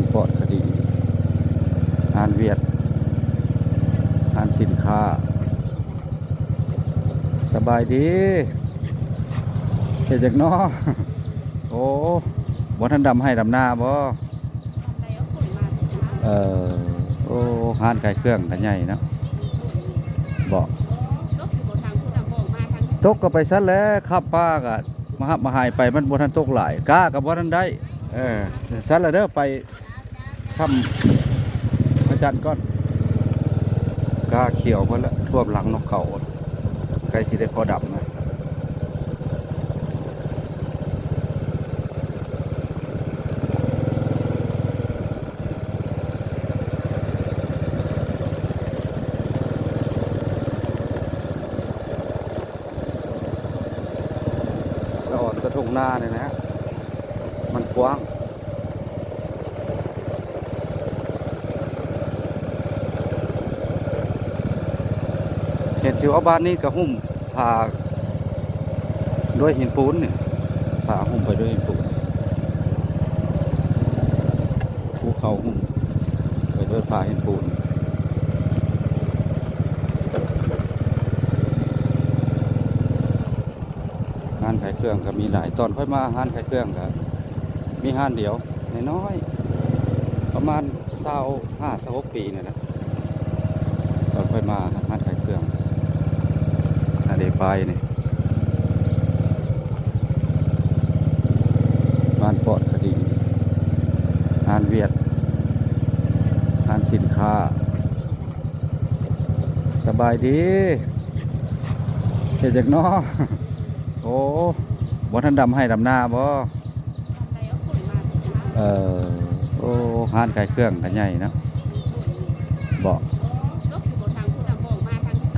านปอดคดีงานเวียดงานสินค้าสบายดีเฮ็ดจักน้อโอ้บ่ทันดำให้ดำหน้าบ่เออโอ้ห้านขายเครื่องกันใหญ่เนาะบ่ตกก็ไปซัดแล้วขับป้าก็มาหับมาหายไปมันบ่ทันตกหลายกล้าก็บ่ทันได้ซัดแล้วเด้อไปทำพระจันทร์ก่อนกล้าเขียวเพิ่นละท่วมหลังนกเขาใกล้สิได้พอดำนะสอนกระทงหน้าเนี่ยนะมันกว้างเห็นสิว่าบ้านนี้กระหุ่มพาด้วยหินปูนเนี่ยพาหุ่มไปด้วยหินปูนภูเขาหุ่มไปด้วยพาหินปูนงานขายเครื่องก็มีหลายตอนค่อยมาห้านขายเครื่องก็มีห้านเดียวน้อยๆประมาณ25-26 ปีเนี่ยนะตอนค่อยมาห้านขายเครื่องเดไปนี่บ้านปอดคดีงานเวียดงานสินค้าสบายดีเฮ็ดจักน้อโอ้บ่ทันดำให้ดำหน้าบ่โอ้ห้านขายเครื่องกันใหญ่เนาะบ่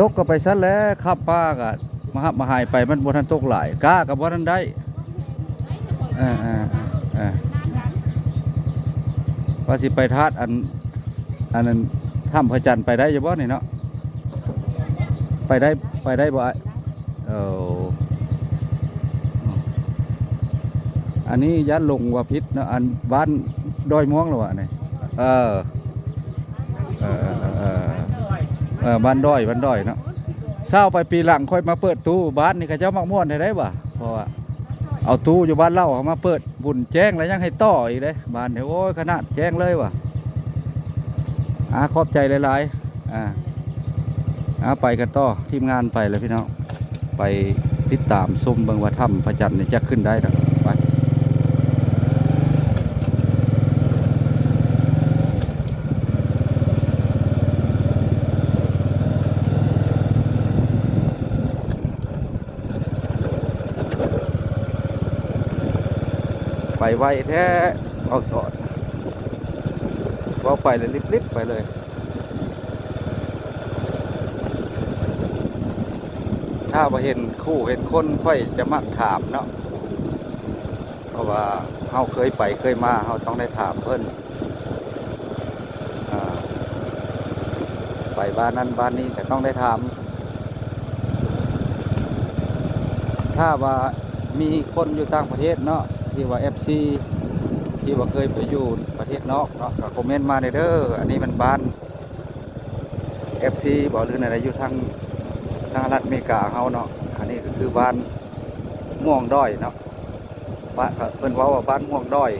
ตกก็ไปซัดแล้วขับป้าก็มาหับมาหายไปมันบ่ทันตกหลายกล้าก็บ่ทันได้ว่าสิไปทาดอันนั้นถ้ำพระจันทร์ไปได้อยู่บ่นี่เนาะไปได้บ่อันนี้ยัดลงว่าพิษเนาะอันบ้านดอยม่วงหรอวะนี่บ้านดอยเนาะเศร้าไปปีหลังค่อยมาเปิดตู้บ้านนี่เขาเจ้ามักม่วนได้บ่เพราะว่าเอาตู้อยู่บ้านเล่าเขามาเปิดบุญแจ้งแล้วยังให้ต่ออีกเลยบ้านเดี๋ยวโอ้ยขนาดแจ้งเลยว่ะขอบใจหลายๆไปกันต่อทีมงานไปเลยพี่น้องไปติดตามชมเบิ่งว่าถ้ำพระจันทร์จะขึ้นได้หรือไปไวแท้เอาสอดว่าไปเลยรีบๆไปเลยถ้าว่าเห็นคู่เห็นคนค่อยจะมักถามเนาะเพราะว่าเขาเคยไปเคยมาเขาต้องได้ถามเพิ่นไปบ้านนั้นบ้านนี้แต่ต้องได้ถามถ้าว่ามีคนอยู่ต่างประเทศเนาะที่ว่า FC ที่ว่าเคยไปอยู่ประเทศนอกเนาะก็คอมเมนต์มาเด้ออันนี้มันบ้าน FC บอกหรืออะไรอยู่ทางสหรัฐอเมริกาเขาเนาะอันนี้ก็คือบ้านม่วงด้อยเนาะบ้านเพิ่นว่าบ้านม่วงด้อย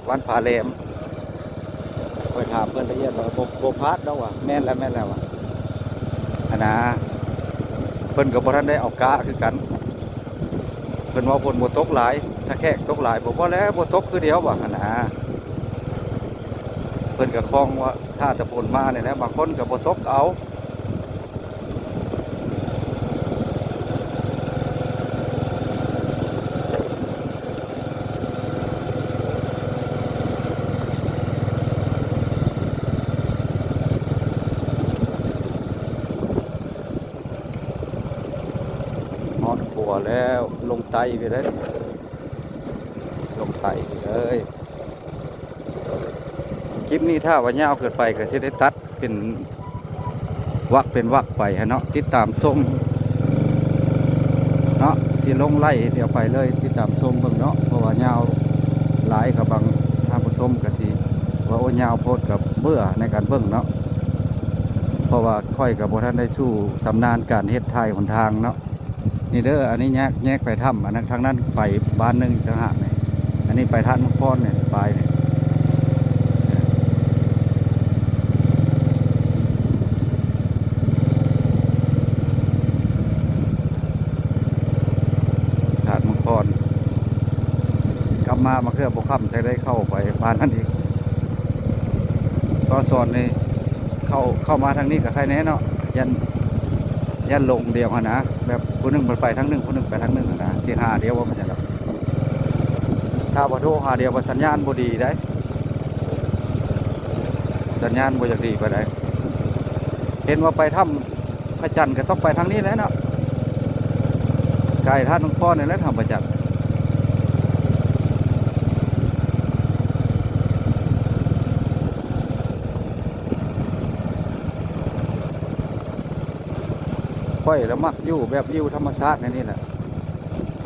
บ้านผาแหลมไปถามเพิ่นละเอียดว่าโบพาดแล้วว่ะแม่นแล้วว่ะอันนะเพิ่นกับบ่ทันได้เอากะคือกันเพิ่นว่าฝนบ่ตกหลายถ้าแค่ตกหลายบอกว่าแล้วบ่ตกคือเดียวว่ะอันนะเพิ่นก็คล้องว่าถ้าจะฝนมาเนี่ยนะบางคนก็บ่ตกเอาหัวแล้วลงไตไปเลยลงไตไปเลยคลิปนี้ถ้าว่ายาวเกิดไปก็จะได้ตัดเป็นวักไปฮะเนาะติดตามส้มเนาะที่ลงไล่เดี๋ยวไปเลยติดตามส้มเบิ่งเนาะเพราะว่ายาวหลายกับบางท่านผู้ชมก็สิ ว่าโอ้ยาวโพดกับเบื่อในการเบิ่งเนาะเพราะว่าค่อยกับบ่ท่านได้สู้สำนานการเฮ็ดทายหนทางเนาะนี่เด้ออันนี้แยกไปถ้ำอันนั้นทางนั้นไปบ้านหนึงอีกต่างหากนี่อันนี้ไปท่านมุกพรเนี่ยไปเนี่ยท่านมุกพรกลับมาเครื่อบุค่ำจะได้เข้าไปบ้านนั่นอีกก็สอนนี่เข้ามาทางนี้กับใครแน่เนาะยันลงเดียวนะแบบคนหนึ่งไปทั้งหนึ่งคนหนึ่งไปทั้งหนึ่งนะเสียหาเดียวว่ามันจะแบบถ้าพอโทรหาเดียวว่าสัญญาณบ่ดีได้สัญญาณบ่อยากดีไปได้เห็นว่าไปถ้ำพระจันทร์ก็ต้องไปทางนี้แล้วเนาะไกลท่านหลวงพ่อเนี่ยแล้วทำพระจันทร์ค่อยแล้วมักอยู่แบบอยู่ธรรมชาตินี่แหละ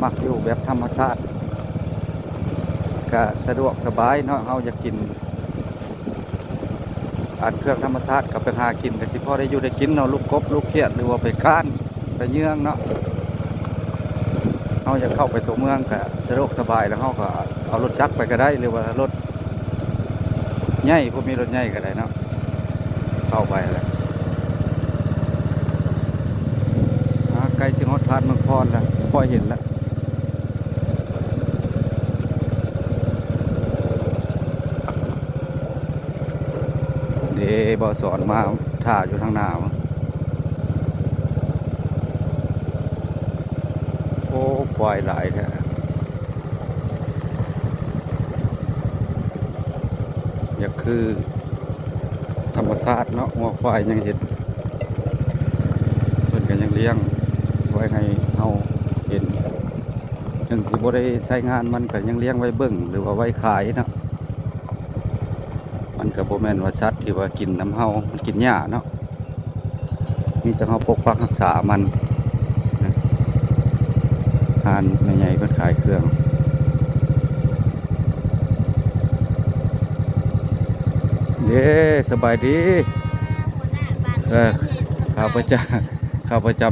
มักอยู่แบบธรรมชาติก็สะดวกสบายเนาะเราอยากกินอันเครื่องธรรมชาติกับไปหากินกับสิพ่อได้อยู่ได้กินเนาะลูกกบลูกเขียดหรือว่าไปก้านไปเยื่องเนาะเราจะเข้าไปตัวเมืองก็สะดวกสบายแล้วเราก็เอารถจักรไปก็ได้หรือว่ารถใหญ่พวกมีรถใหญ่ก็ได้เนาะเข้าไปแล้วไกลสิงห์ทานเมืองพรแล้วพอเห็นแล้วเดี๋ยวบอสอนมาถ่าอยู่ทางหน้าโอ้ปล่อยหลายแท้อยากคือธรรมชาติเนาะหัวควายยังเห็นเพิ่นกันยังเลี้ยงไว้ให้เฮาเห็นถึงสิบ่ได้ใช้งานมันก็ยังเลี้ยงไว้เบิ่งหรือว่าไว้ขายเนาะมันก็บ่แม่นว่าสัตว์ที่ว่ากินน้ำเฮามันกินหญ้าเนาะมีแต่เฮาปกปักรักษามันนะทานใหญ่ๆเพิ่นขายเครื่องเด้สบายดีข้าพเจ้า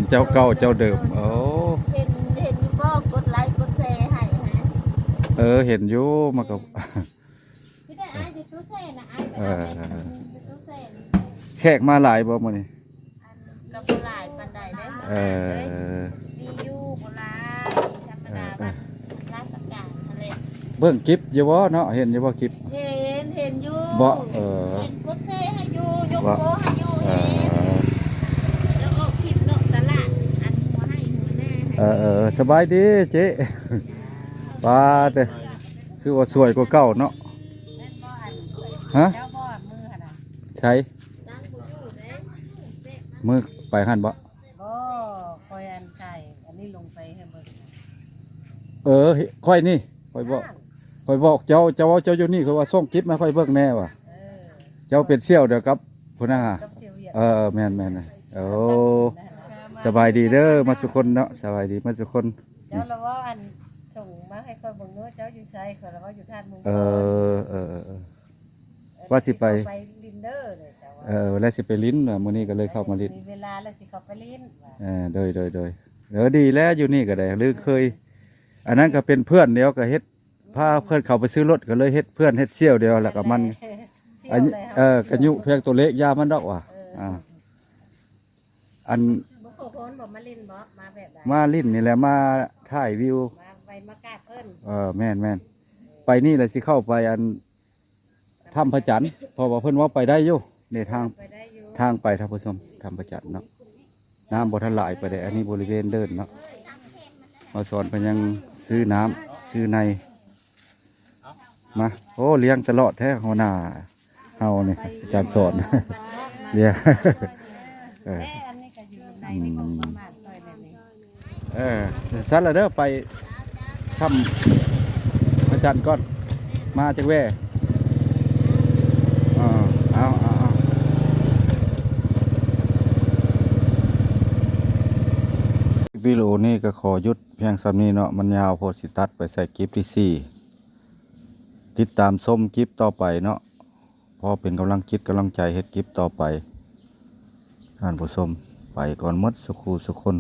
เจ้าเก่าเจ้าเดิมโอ้เห็นอยู่บ่กดไลค์กดแชร์ให้ฮะเห็นอยู่มากับพี่ได้อ้ายอยู่ตู้แช่น่ะอ้ายไปเอาไปตู้แช่แขกมาหลายบ่มื้อนี้ก็บ่หลายปานใดเด้มีอยู่บ่หลายธรรมดาบัดราชการทะเลเบิ่งคลิปอยู่บ่เนาะเห็นอยู่บ่คลิปเห็นอยู่บ่เห็นกดแชร์ให้อยู่ยกโปให้อยู่แล้วออกคลิปเนาะตลาดอันหัวให้หัวแน่ให้สบายดีเจ๊ป้าแต่คือว่าสวยกว่าเก่าเนาะฮะใช่มือไปหันบ่คอยอันไก่อันนี้ลงไปให้เบิ่งค่อยนี่ค่อยบอกเจ้าอยู่นี่คือว่าส่งคลิปมาค่อยเบิ่งแน่ว่ะเจ้าเป็นเสี่ยวเดี๋ยวครับพุ่นนะฮะแม่นโอ้สบายดีเด้อมาทุกคนเนาะสบายดีมาทุกคนเจ้าละว่าอันส่งมาให้คนเบิ่งเนาะเจ้าอยู่ไสคนละว่าอยู่ท่านมุงว่าสิไปลินเดอร์เลยเจ้าแล้วสิไปลิ้นมื้อนี้ก็เลยเข้ามาลิ้นมีเวลาแล้วสิเข้าไปลิ้นโดยดีแล้วอยู่นี่ก็ได้หรือเคยอันนั้นก็เป็นเพื่อนเดียวก็เฮ็ดพาเพื่อนเขาไปซื้อรถก็เลยเฮ็ดเพื่อนเฮ็ดเชี่ยวเดียวแล้วก็มันกันยุเพียงตัวเล็กยามันดอกว่ะอันบ่ขอพ้นบ่มาลิ้นบ่มาแบบใดมาลิ้นนี่แหละมาถ่ายวิวมาไปมากราบเพิ่นแม่นไปนี่แหละสิเข้าไปอันถ้ำพระจันทร์เพราะว่าเพิ่นว่าไปได้อยู่ในทางไปท่านผู้ชมถ้ำพระจันทร์เนาะน้ำบ่ทันหลายไปได้อันนี้บริเวณเดินเนาะมาสอนเพิ่นยังซื้อน้ำซื้อในมาโอ้เลี้ยงตลอดแท้หัวหน้าเฮานี่อาจารย์สอนเลี้ยงสัตว์ละเด้อไปทำพระจันทร์ก่อนมาจากแว่เอาวิดีโอนี้ก็ขอยุดเพียงสำนี้เนาะมันยาวโพสิตัดไปใส่คลิปที่4ติดตามชมคลิปต่อไปเนาะ พอเป็นกำลังจิตกำลังใจเฮ็ดคลิปต่อไปท่านผู้ชมไปก่อนหมดสุขูสุคน